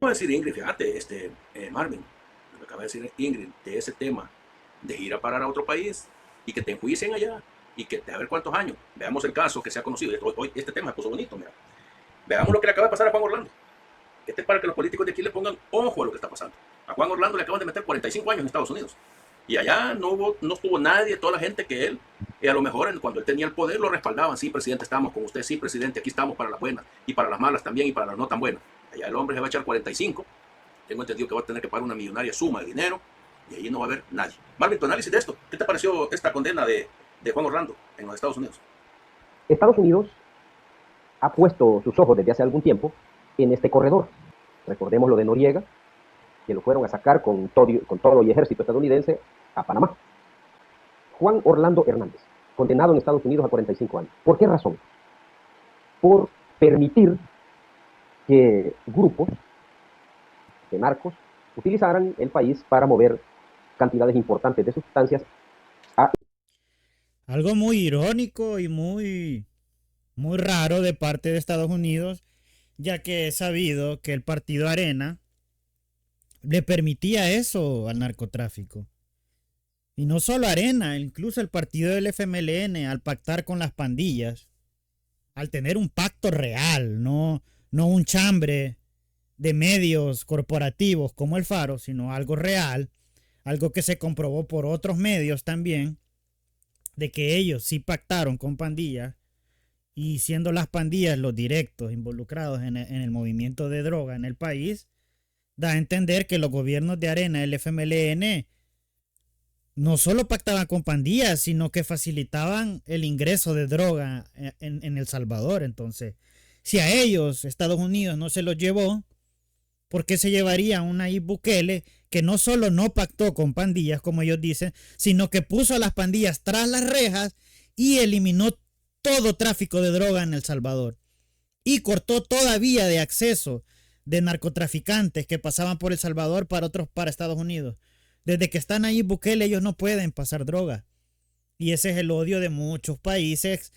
Puedo decir Ingrid, fíjate, Marvin, lo que acaba de decir Ingrid, de ese tema, de ir a parar a otro país y que te enjuicien allá y que a ver cuántos años. Veamos el caso que se ha conocido. Hoy este tema se puso bonito, mira. Veamos lo que le acaba de pasar a Juan Orlando. Este es para que los políticos de aquí le pongan ojo a lo que está pasando. A Juan Orlando le acaban de meter 45 años en Estados Unidos. Y allá no estuvo nadie, toda la gente que él, a lo mejor cuando él tenía el poder lo respaldaban. Sí, presidente, estamos con usted. Sí, presidente, aquí estamos para las buenas y para las malas también y para las no tan buenas. Allá el hombre se va a echar 45. Tengo entendido que va a tener que pagar una millonaria suma de dinero y allí no va a haber nadie. Marvin, tu análisis de esto. ¿Qué te pareció esta condena de Juan Orlando en los Estados Unidos? Estados Unidos ha puesto sus ojos desde hace algún tiempo en este corredor. Recordemos lo de Noriega, que lo fueron a sacar con todo el ejército estadounidense a Panamá. Juan Orlando Hernández, condenado en Estados Unidos a 45 años. ¿Por qué razón? Por permitir que grupos de narcos utilizaran el país para mover cantidades importantes de sustancias a... Algo muy irónico y muy raro de parte de Estados Unidos, ya que es sabido que el partido Arena le permitía eso al narcotráfico. Y no solo Arena, incluso el partido del FMLN, al pactar con las pandillas, al tener un pacto real, no un chambre de medios corporativos como el Faro, sino algo real, algo que se comprobó por otros medios también, de que ellos sí pactaron con pandillas y siendo las pandillas los directos involucrados en el movimiento de droga en el país, da a entender que los gobiernos de Arena, el FMLN, no solo pactaban con pandillas, sino que facilitaban el ingreso de droga en El Salvador. Entonces, si a ellos Estados Unidos no se los llevó, ¿por qué se llevaría a un Nayib Bukele que no solo no pactó con pandillas, como ellos dicen, sino que puso a las pandillas tras las rejas y eliminó todo tráfico de droga en El Salvador? Y cortó toda vía de acceso de narcotraficantes que pasaban por El Salvador para Estados Unidos. Desde que están ahí Bukele, ellos no pueden pasar droga. Y ese es el odio de muchos países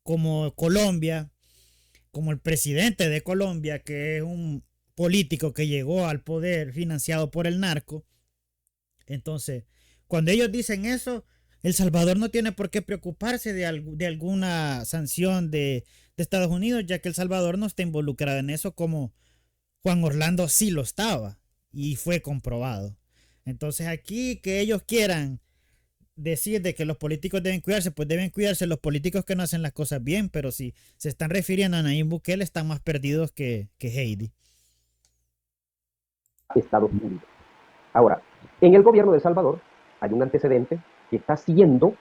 como Colombia, como el presidente de Colombia, que es un político que llegó al poder financiado por el narco. Entonces, cuando ellos dicen eso, El Salvador no tiene por qué preocuparse de alguna sanción de Estados Unidos, ya que El Salvador no está involucrado en eso como Juan Orlando sí lo estaba y fue comprobado. Entonces aquí que ellos quieran decir de que los políticos deben cuidarse, pues deben cuidarse los políticos que no hacen las cosas bien, pero si se están refiriendo a Nayib Bukele están más perdidos que Heidi. Estados Unidos. Ahora, en el gobierno de El Salvador hay un antecedente que está siendo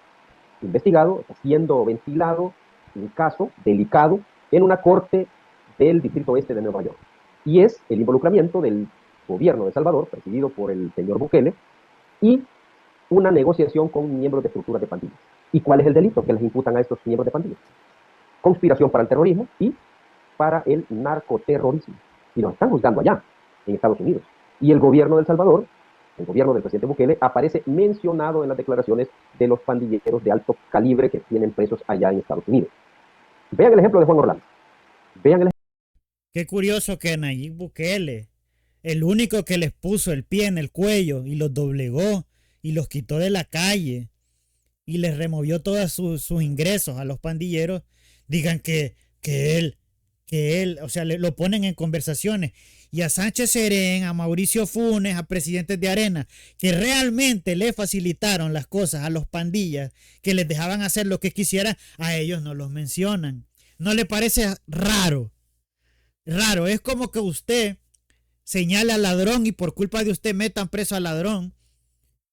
investigado, está siendo ventilado, un caso delicado en una corte del Distrito Oeste de Nueva York. Y es el involucramiento del gobierno de El Salvador, presidido por el señor Bukele, y una negociación con miembros de estructuras de pandillas. ¿Y cuál es el delito que les imputan a estos miembros de pandillas? Conspiración para el terrorismo y para el narcoterrorismo. Y los están juzgando allá, en Estados Unidos. Y el gobierno de El Salvador, el gobierno del presidente Bukele, aparece mencionado en las declaraciones de los pandilleros de alto calibre que tienen presos allá en Estados Unidos. Vean el ejemplo de Juan Orlando. Vean el Qué curioso que Nayib Bukele, el único que les puso el pie en el cuello y los doblegó y los quitó de la calle y les removió todos sus ingresos a los pandilleros, digan que él, o sea, lo ponen en conversaciones. Y a Sánchez Serén, a Mauricio Funes, a presidentes de Arena, que realmente le facilitaron las cosas a los pandillas, que les dejaban hacer lo que quisieran, a ellos no los mencionan. ¿No le parece raro? Raro, es como que usted señala al ladrón y por culpa de usted metan preso al ladrón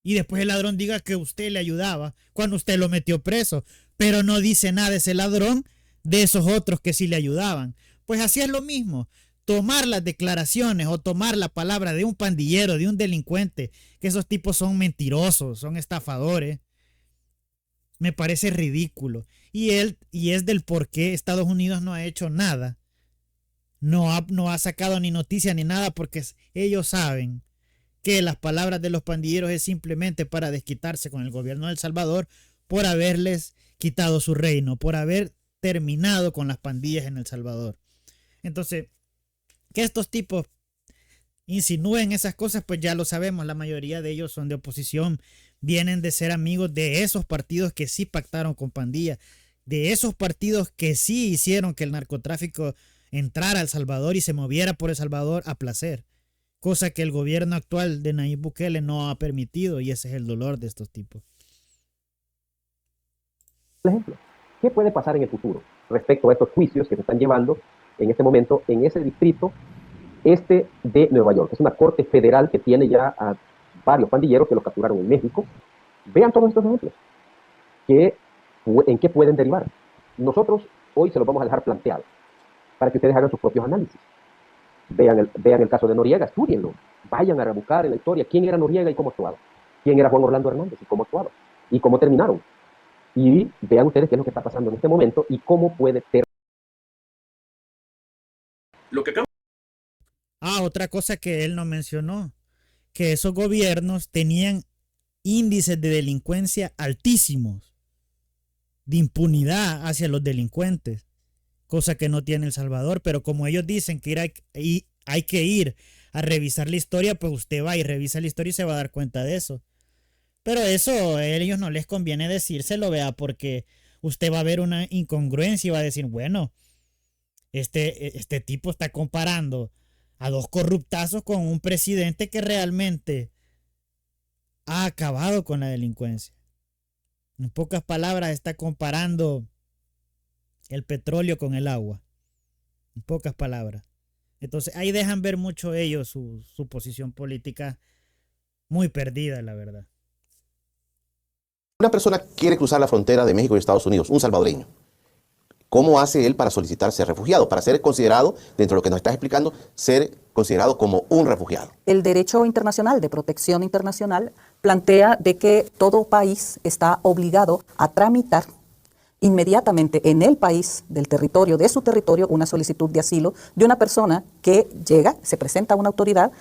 y después el ladrón diga que usted le ayudaba cuando usted lo metió preso, pero no dice nada de ese ladrón de esos otros que sí le ayudaban. Pues así es lo mismo, tomar las declaraciones o tomar la palabra de un pandillero, de un delincuente, que esos tipos son mentirosos, son estafadores, me parece ridículo. Y es del por qué Estados Unidos no ha hecho nada. No ha sacado ni noticia ni nada porque ellos saben que las palabras de los pandilleros es simplemente para desquitarse con el gobierno de El Salvador por haberles quitado su reino, por haber terminado con las pandillas en El Salvador. Entonces, que estos tipos insinúen esas cosas, pues ya lo sabemos, la mayoría de ellos son de oposición, vienen de ser amigos de esos partidos que sí pactaron con pandillas, de esos partidos que sí hicieron que el narcotráfico entrara a El Salvador y se moviera por El Salvador a placer, cosa que el gobierno actual de Nayib Bukele no ha permitido, y ese es el dolor de estos tipos. Por ejemplo, ¿qué puede pasar en el futuro respecto a estos juicios que se están llevando en este momento en ese distrito de Nueva York? Es una corte federal que tiene ya a varios pandilleros que los capturaron en México. Vean todos estos ejemplos. ¿En qué pueden derivar? Nosotros hoy se los vamos a dejar planteados para que ustedes hagan sus propios análisis. Vean el caso de Noriega, estudienlo. Vayan a buscar en la historia quién era Noriega y cómo actuaba. Quién era Juan Orlando Hernández y cómo actuaba. Y cómo terminaron. Y vean ustedes qué es lo que está pasando en este momento y cómo puede ser. Lo que acaba... Otra cosa que él no mencionó, que esos gobiernos tenían índices de delincuencia altísimos, de impunidad hacia los delincuentes, cosa que no tiene El Salvador, pero como ellos dicen que hay que ir a revisar la historia, pues usted va y revisa la historia y se va a dar cuenta de eso. Pero eso a ellos no les conviene decírselo, vea, porque usted va a ver una incongruencia y va a decir, bueno, este tipo está comparando a dos corruptazos con un presidente que realmente ha acabado con la delincuencia. En pocas palabras, está comparando el petróleo con el agua. En pocas palabras. Entonces, ahí dejan ver mucho ellos su posición política muy perdida, la verdad. Una persona quiere cruzar la frontera de México y Estados Unidos, un salvadoreño. ¿Cómo hace él para solicitar ser refugiado? Para ser considerado, dentro de lo que nos estás explicando, ser considerado como un refugiado. El derecho internacional de protección internacional plantea de que todo país está obligado a tramitar inmediatamente en el país, del territorio, de su territorio, una solicitud de asilo de una persona que llega, se presenta a una autoridad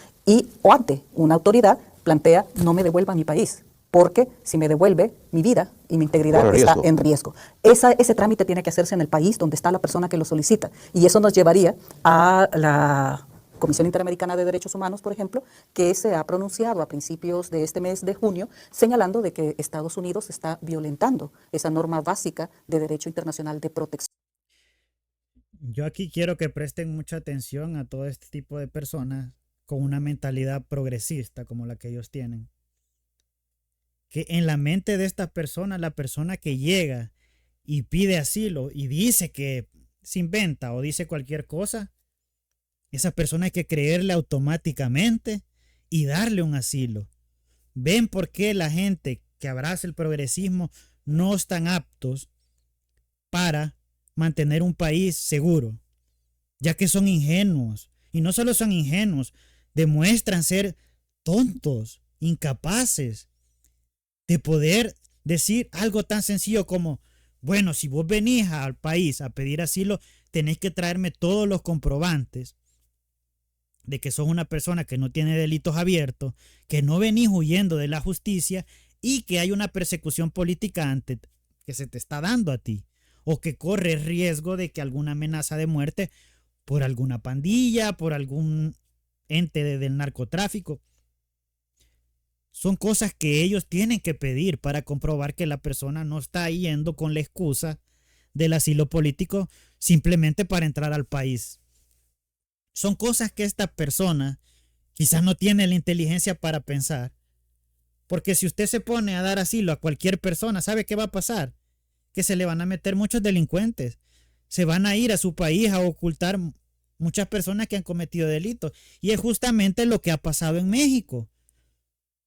o ante una autoridad plantea no me devuelva a mi país, porque si me devuelve, mi vida y mi integridad está en riesgo. Ese trámite tiene que hacerse en el país donde está la persona que lo solicita, y eso nos llevaría a la Comisión Interamericana de Derechos Humanos, por ejemplo, que se ha pronunciado a principios de este mes de junio, señalando de que Estados Unidos está violentando esa norma básica de derecho internacional de protección. Yo aquí quiero que presten mucha atención a todo este tipo de personas con una mentalidad progresista como la que ellos tienen. Que en la mente de estas personas, la persona que llega y pide asilo y dice que se inventa o dice cualquier cosa, esa persona hay que creerle automáticamente y darle un asilo. ¿Ven por qué la gente que abraza el progresismo no están aptos para mantener un país seguro? Ya que son ingenuos. Y no solo son ingenuos, demuestran ser tontos, incapaces de poder decir algo tan sencillo como, bueno, si vos venís al país a pedir asilo, tenéis que traerme todos los comprobantes de que sos una persona que no tiene delitos abiertos, que no venís huyendo de la justicia y que hay una persecución política que se te está dando a ti, o que corres riesgo de que alguna amenaza de muerte por alguna pandilla, por algún ente del narcotráfico. Son cosas que ellos tienen que pedir para comprobar que la persona no está yendo con la excusa del asilo político simplemente para entrar al país. Son cosas que esta persona quizás no tiene la inteligencia para pensar. Porque si usted se pone a dar asilo a cualquier persona, ¿sabe qué va a pasar? Que se le van a meter muchos delincuentes. Se van a ir a su país a ocultar muchas personas que han cometido delitos. Y es justamente lo que ha pasado en México.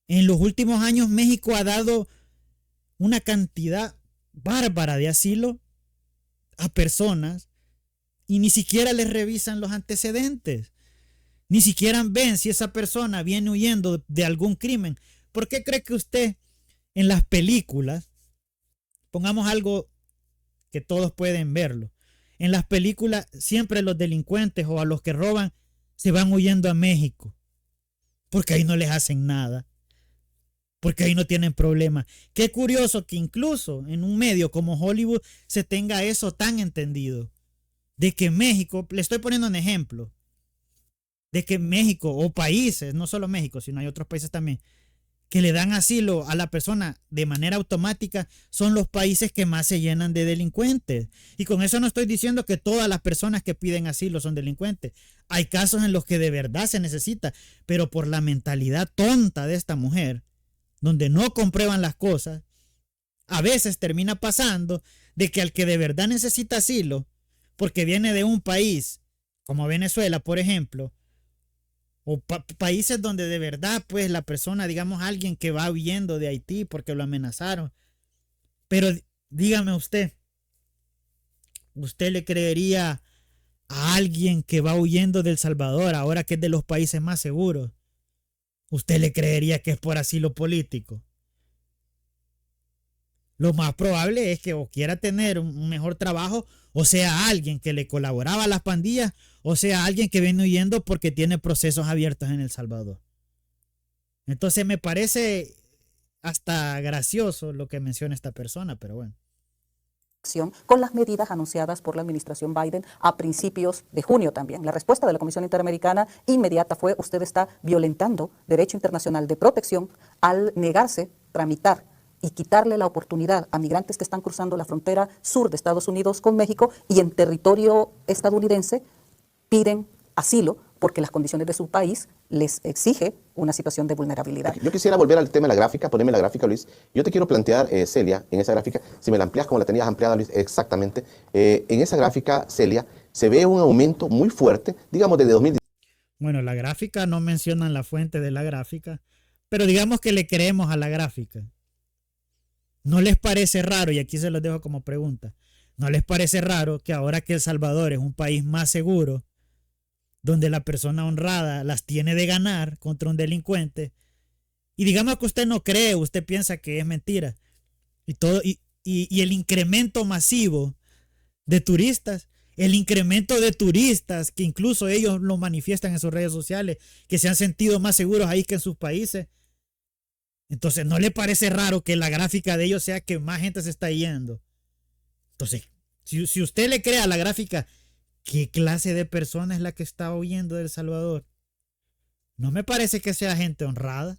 En los últimos años México ha dado una cantidad bárbara de asilo a personas y ni siquiera les revisan los antecedentes. Ni siquiera ven si esa persona viene huyendo de algún crimen. ¿Por qué cree que usted en las películas, pongamos algo que todos pueden verlo, en las películas siempre los delincuentes o a los que roban se van huyendo a México? Porque ahí no les hacen nada. Porque ahí no tienen problema. Qué curioso que incluso en un medio como Hollywood se tenga eso tan entendido. De que México, le estoy poniendo un ejemplo, de que México o países, no solo México, sino hay otros países también, que le dan asilo a la persona de manera automática, son los países que más se llenan de delincuentes. Y con eso no estoy diciendo que todas las personas que piden asilo son delincuentes. Hay casos en los que de verdad se necesita, pero por la mentalidad tonta de esta mujer, donde no comprueban las cosas, a veces termina pasando de que al que de verdad necesita asilo, porque viene de un país como Venezuela, por ejemplo, o países donde de verdad, pues la persona, digamos, alguien que va huyendo de Haití porque lo amenazaron. Pero dígame usted le creería a alguien que va huyendo de El Salvador, ahora que es de los países más seguros? ¿Usted le creería que es por asilo político? Lo más probable es que o quiera tener un mejor trabajo, o sea alguien que le colaboraba a las pandillas, o sea alguien que viene huyendo porque tiene procesos abiertos en El Salvador. Entonces me parece hasta gracioso lo que menciona esta persona, pero bueno. Con las medidas anunciadas por la administración Biden a principios de junio también. La respuesta de la Comisión Interamericana inmediata fue: usted está violentando derecho internacional de protección al negarse tramitar y quitarle la oportunidad a migrantes que están cruzando la frontera sur de Estados Unidos con México y en territorio estadounidense piden asilo porque las condiciones de su país les exige una situación de vulnerabilidad. Yo quisiera volver al tema de la gráfica, ponerme la gráfica, Luis. Yo te quiero plantear, Celia, en esa gráfica, si me la amplias como la tenías ampliada, Luis, exactamente. En esa gráfica, Celia, se ve un aumento muy fuerte, digamos, desde 2010. Bueno, la gráfica no mencionan la fuente de la gráfica, pero digamos que le creemos a la gráfica. ¿No les parece raro, y aquí se los dejo como pregunta, no les parece raro que ahora que El Salvador es un país más seguro, donde la persona honrada las tiene de ganar contra un delincuente, y digamos que usted no cree, usted piensa que es mentira, y el incremento masivo de turistas, que incluso ellos lo manifiestan en sus redes sociales, que se han sentido más seguros ahí que en sus países? Entonces, ¿no le parece raro que la gráfica de ellos sea que más gente se está yendo? Entonces, si usted le cree a la gráfica, ¿qué clase de persona es la que está huyendo de El Salvador? No me parece que sea gente honrada.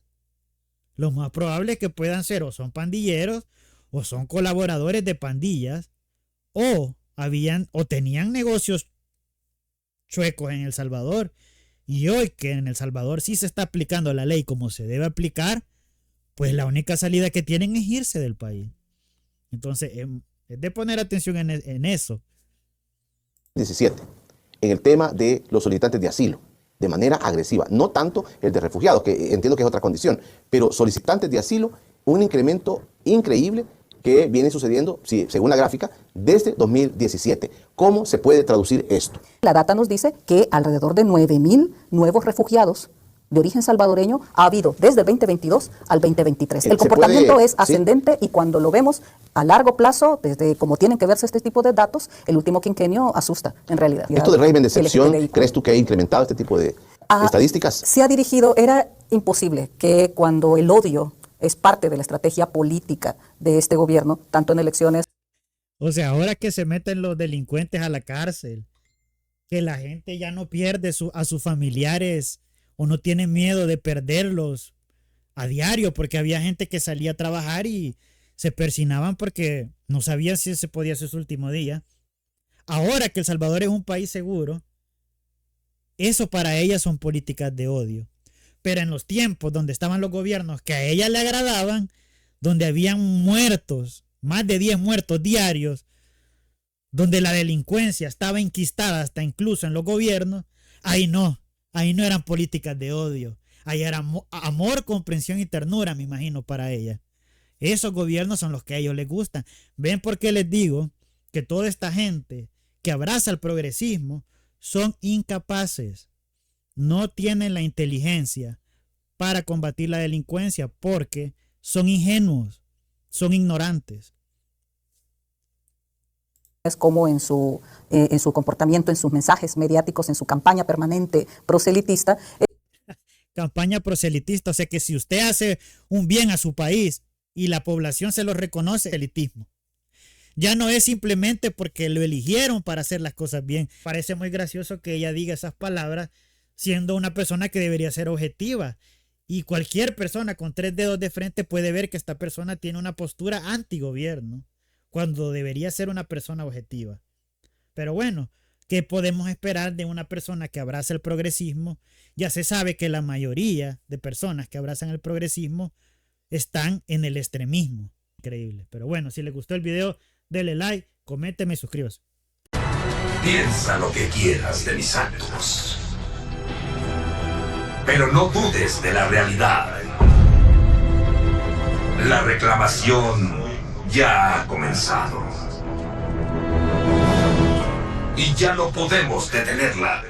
Lo más probable es que puedan ser o son pandilleros, o son colaboradores de pandillas, o tenían negocios chuecos en El Salvador. Y hoy que en El Salvador sí se está aplicando la ley como se debe aplicar, pues la única salida que tienen es irse del país. Entonces, es de poner atención en eso. 17, en el tema de los solicitantes de asilo, de manera agresiva. No tanto el de refugiados, que entiendo que es otra condición, pero solicitantes de asilo, un incremento increíble que viene sucediendo, sí, según la gráfica, desde 2017. ¿Cómo se puede traducir esto? La data nos dice que alrededor de 9,000 nuevos refugiados de origen salvadoreño ha habido desde el 2022 al 2023. El comportamiento es ascendente, ¿sí? Y cuando lo vemos a largo plazo, desde como tienen que verse este tipo de datos, el último quinquenio asusta en realidad. ¿Esto del régimen de excepción, crees tú que ha incrementado este tipo de estadísticas? Se ha dirigido, era imposible que cuando el odio es parte de la estrategia política de este gobierno, tanto en elecciones. O sea, ahora que se meten los delincuentes a la cárcel, que la gente ya no pierde a sus familiares o no tiene miedo de perderlos a diario, porque había gente que salía a trabajar y se persinaban porque no sabían si se podía hacer su último día. Ahora que El Salvador es un país seguro, eso para ellas son políticas de odio. Pero en los tiempos donde estaban los gobiernos que a ella le agradaban, donde habían muertos, más de 10 muertos diarios, donde la delincuencia estaba enquistada hasta incluso en los gobiernos, ahí no eran políticas de odio, ahí era amor, comprensión y ternura, me imagino, para ella. Esos gobiernos son los que a ellos les gustan. ¿Ven por qué les digo que toda esta gente que abraza el progresismo son incapaces? No tienen la inteligencia para combatir la delincuencia porque son ingenuos, son ignorantes. Es como en su comportamiento, en sus mensajes mediáticos, en su campaña permanente proselitista. Campaña proselitista, o sea que si usted hace un bien a su país y la población se lo reconoce, elitismo. Ya no es simplemente porque lo eligieron para hacer las cosas bien. Parece muy gracioso que ella diga esas palabras siendo una persona que debería ser objetiva. Y cualquier persona con 3 dedos de frente puede ver que esta persona tiene una postura antigobierno, cuando debería ser una persona objetiva. Pero bueno, ¿qué podemos esperar de una persona que abraza el progresismo? Ya se sabe que la mayoría de personas que abrazan el progresismo están en el extremismo. Increíble. Pero bueno, si les gustó el video, denle like, coménteme y suscríbase. Piensa lo que quieras de mis actos, pero no dudes de la realidad. La reclamación ya ha comenzado. Y ya no podemos detenerla.